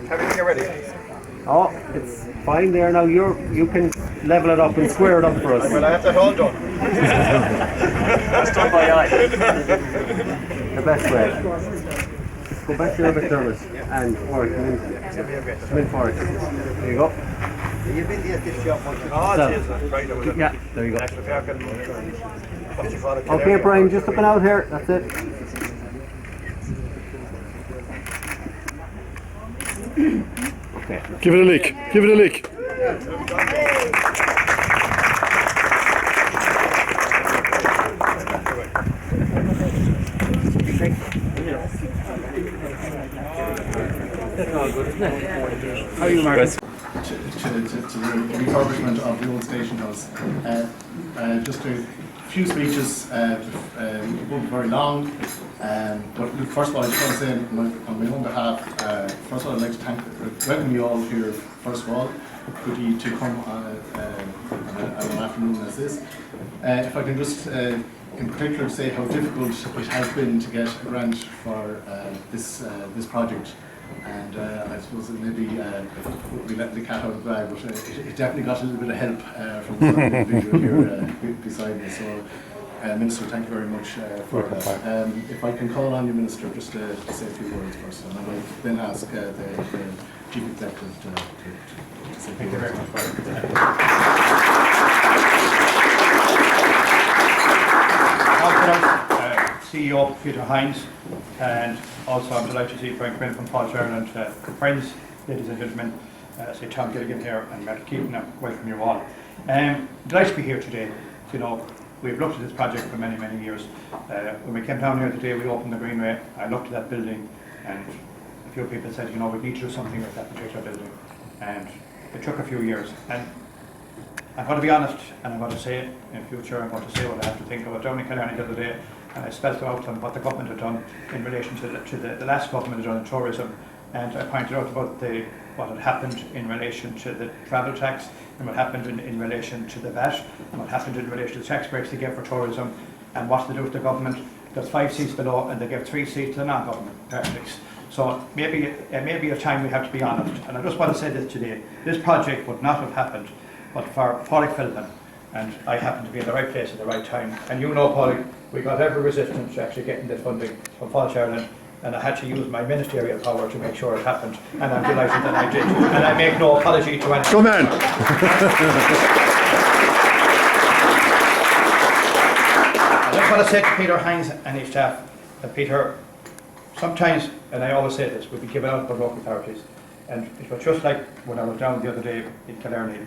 Everything ready? Oh, it's fine there now. You can level it up and square it up for us. Well, I have that all done. That's done by eye. The best way. Just go back to your bit, Dermot, and come in for it. There you go. You've been here this job much. Oh, yeah, there you go. Okay, Okay, Brian, just looking out here. That's it. Okay. Give it a lick. Give it a lick. That's all good, isn't it? How are you, Mark? To the refurbishment of the old station house. Just a few speeches, won't be very long, but first of all I just want to say on my own behalf, first of all I'd like to welcome you all here, first of all, to come on an afternoon as this. If I can just in particular say how difficult it has been to get a grant for this project. And I suppose that maybe we let the cat out of the bag, but it definitely got a little bit of help from the individual here beside me. So, Minister, thank you very much for that. If I can call on you, Minister, just to say a few words first, and I will then ask the Chief Executive to say a few words. Thank you very much. CEO Peter Hines, and also I'm delighted to see Brian Quinn from Paul Ireland. Friends, ladies and gentlemen, say Tom Gilligan here and Matt Keaton, I welcome you all. Delighted to be here today. You know, we've looked at this project for many, many years. When we came down here today, we opened the Greenway. I looked at that building, and a few people said, you know, we need to do something with that particular building. And it took a few years. And I'm going to be honest, and I'm going to say it in future. I'm going to say what I have to think about. Down in Killarney the other day, and I spelled out on what the government had done in relation to the last government had done in tourism, and I pointed out about what had happened in relation to the travel tax, and what happened in relation to the VAT, and what happened in relation to the tax breaks they gave for tourism, and what to do with the government. There's 5 seats below, and they gave 3 seats to the non-government parties. So maybe a time we have to be honest, and I just want to say this today. This project would not have happened but for Paulie Philbin, and I happened to be in the right place at the right time. And you know, Paulie, we got every resistance to actually getting this funding from Paul Ireland, and I had to use my ministerial power to make sure it happened, and I'm delighted that I did, and I make no apology to anyone. Come on! I just want to say to Peter Hines and his staff that Peter, sometimes, and I always say this, we'll be given out by local authorities, and it was just like when I was down the other day in Killarney.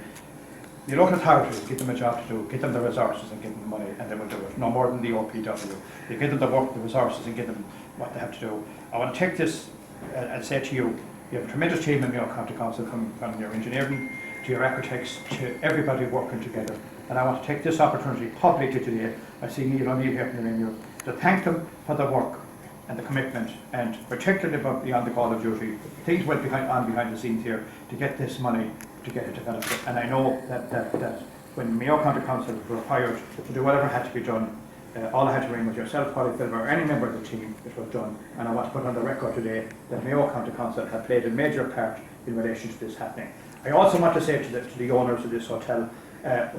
The local authorities give them a job to do, give them the resources and give them the money, and they will do it, no more than the OPW. You give them the work, the resources, and give them what they have to do. I want to take this and say to you, you have a tremendous team in Mayo County Council, from your engineering to your architects to everybody working together. And I want to take this opportunity publicly today, I see Neil O'Neill here from the venue, to thank them for the work and the commitment, and particularly beyond the call of duty. Things went behind the scenes here to get this money, to get it developed. And I know that when Mayo County Council were required to do whatever had to be done, all I had to ring was yourself, Paulie Philbin, or any member of the team, it was done. And I want to put on the record today that Mayo County Council have played a major part in relation to this happening. I also want to say to the owners of this hotel,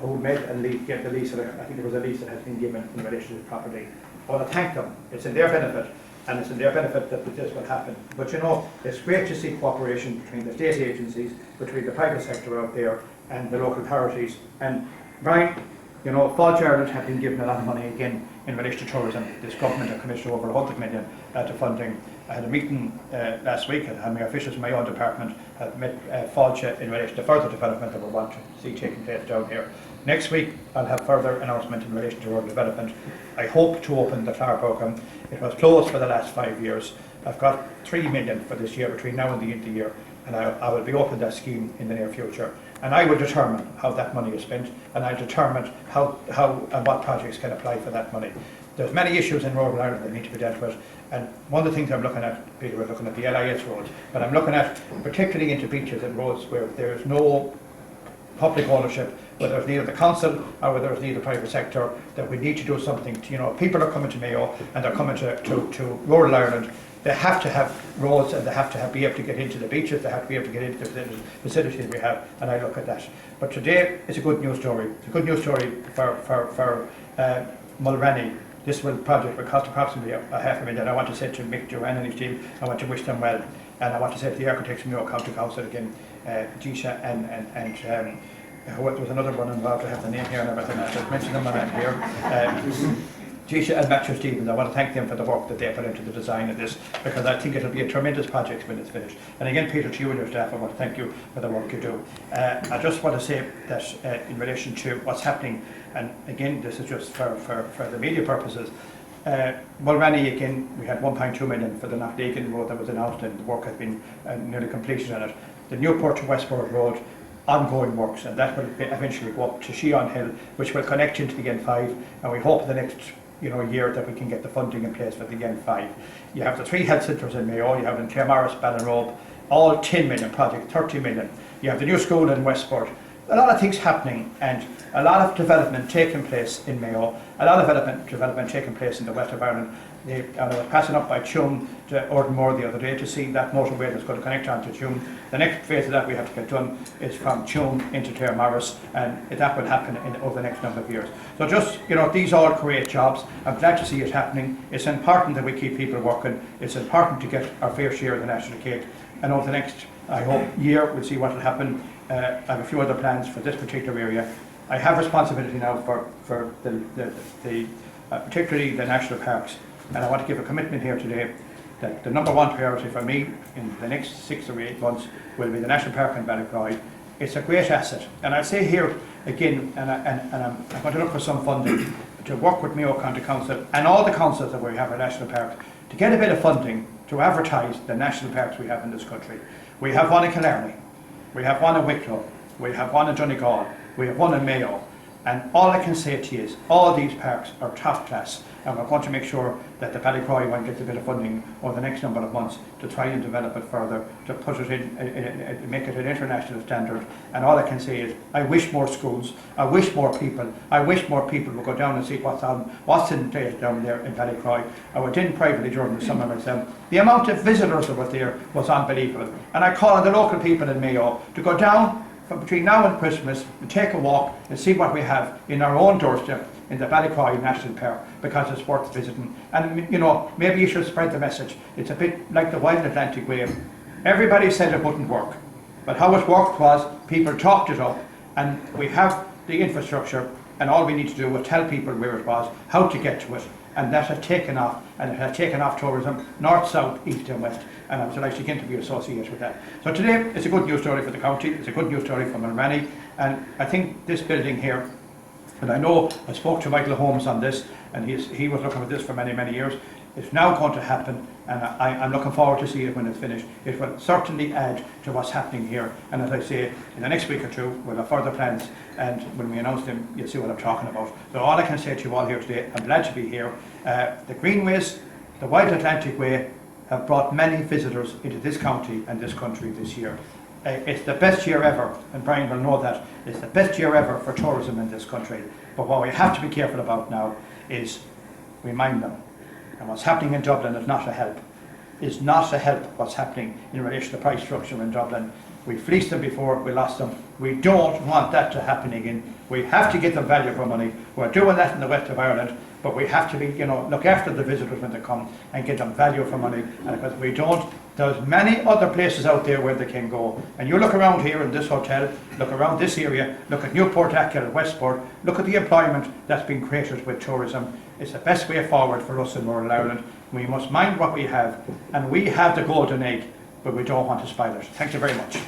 who made a lease, get the lease, I think there was a lease that has been given in relation to the property. I want to thank them. It's in their benefit, and it's in their benefit that this will happen. But you know, it's great to see cooperation between the state agencies, between the private sector out there, and the local authorities. And Brian, you know, Paul Ireland have been given a lot of money again in relation to tourism. This government have committed over 100 million to funding. I had a meeting last week, and my officials in my own department have met Fáilte in relation to further development that we want to see taking place down here. Next week I'll have further announcement in relation to rural development. I hope to open the flower programme. It was closed for the last 5 years. I've got 3 million for this year between now and the end of the year, and I will be opening that scheme in the near future. And I will determine how that money is spent, and I'll determine how and what projects can apply for that money. There's many issues in rural Ireland that need to be dealt with, and one of the things I'm looking at, Peter, we're looking at the LIS roads, but I'm looking at particularly into beaches and roads where there's no public ownership, whether it's neither the council or whether it's neither the private sector, that we need to do something. People are coming to Mayo and they're coming to rural Ireland. They have to have roads and they have to be able to get into the beaches, they have to be able to get into the facilities we have, and I look at that. But today it's a good news story. It's a good news story for Mulranney. This project will cost approximately $500,000. I want to say to Mick, Joanne and his team, I want to wish them well. And I want to say to the architects from Mayo County Council again, Jisha and there was another one involved, I have the name here and everything, I just mentioned them when I'm here. Jisha and Matthew Stevens, I want to thank them for the work that they put into the design of this, because I think it'll be a tremendous project when it's finished. And again, Peter, to you and your staff, I want to thank you for the work you do. I just want to say that in relation to what's happening, and again, this is just for the media purposes, Mulranney, again, we had 1.2 million for the Knockdeacon road that was announced, and the work has been nearly completed on it. The Newport to Westport road, ongoing works, and that will eventually go up to Sheon Hill, which will connect into the N5, and we hope the next year that we can get the funding in place for the N5. You have the 3 health centres in Mayo, you have in Claremorris, Ballinrobe, all 10 million project, 30 million. You have the new school in Westport. A lot of things happening and a lot of development taking place in Mayo, a lot of development taking place in the west of Ireland. I was passing up by Tuam to Ordenmore the other day to see that motorway that's going to connect on to Tuam. The next phase of that we have to get done is from Tuam into Claremorris, and that will happen over the next number of years. So just, these all create jobs. I'm glad to see it happening. It's important that we keep people working. It's important to get our fair share of the national cake. And over the next, I hope, year, we'll see what will happen. I have a few other plans for this particular area. I have responsibility now for particularly the national parks. And I want to give a commitment here today that the number one priority for me in the next 6 or 8 months will be the National Park in Ballycroy. It's a great asset. And I say here again, and I'm going to look for some funding to work with Mayo County Council and all the councils that we have at National Park to get a bit of funding to advertise the national parks we have in this country. We have one in Killarney, we have one in Wicklow, we have one in Donegal, we have one in Mayo. And all I can say to you is all these parks are top class, and we're going to make sure that the Ballycroy one gets a bit of funding over the next number of months to try and develop it further, to put it in, make it an international standard. And all I can say is I wish more schools, I wish more people would go down and see what's in place down there in Ballycroy. I went in privately during the summer myself. The amount of visitors that were there was unbelievable. And I call on the local people in Mayo to go down from between now and Christmas and take a walk and see what we have in our own doorstep in the Ballycroy National Park, because it's worth visiting. And maybe you should spread the message. It's a bit like the Wild Atlantic Way. Everybody said it wouldn't work, but how it worked was people talked it up, and we have the infrastructure, and all we need to do is tell people where it was, how to get to it, and that has taken off, and it has taken off tourism north, south, east and west, and I'm delighted again to be associated with that. So today it's a good news story for the county, it's a good news story for Mulranney, and I think this building here, and I know I spoke to Michael Holmes on this, and he was looking at this for many years. It's now going to happen, and I'm looking forward to see it when it's finished. It will certainly add to what's happening here, and as I say, in the next week or two we'll have further plans, and when we announce them you'll see what I'm talking about. So all I can say to you all here today, I'm glad to be here. The Greenways, the Wild Atlantic Way have brought many visitors into this county and this country this year. It's the best year ever, and Brian will know that. It's the best year ever for tourism in this country. But what we have to be careful about now is remind them. And what's happening in Dublin is not a help. It's not a help what's happening in relation to the price structure in Dublin. We fleeced them before, we lost them. We don't want that to happen again. We have to give them value for money. We're doing that in the west of Ireland, but we have to be, look after the visitors when they come and give them value for money. And because we don't, there's many other places out there where they can go. And you look around here in this hotel, look around this area, look at Newport, Achill, Westport, look at the employment that's been created with tourism. It's the best way forward for us in rural Ireland. We must mind what we have, and we have the golden egg, but we don't want to spoil it. Thank you very much.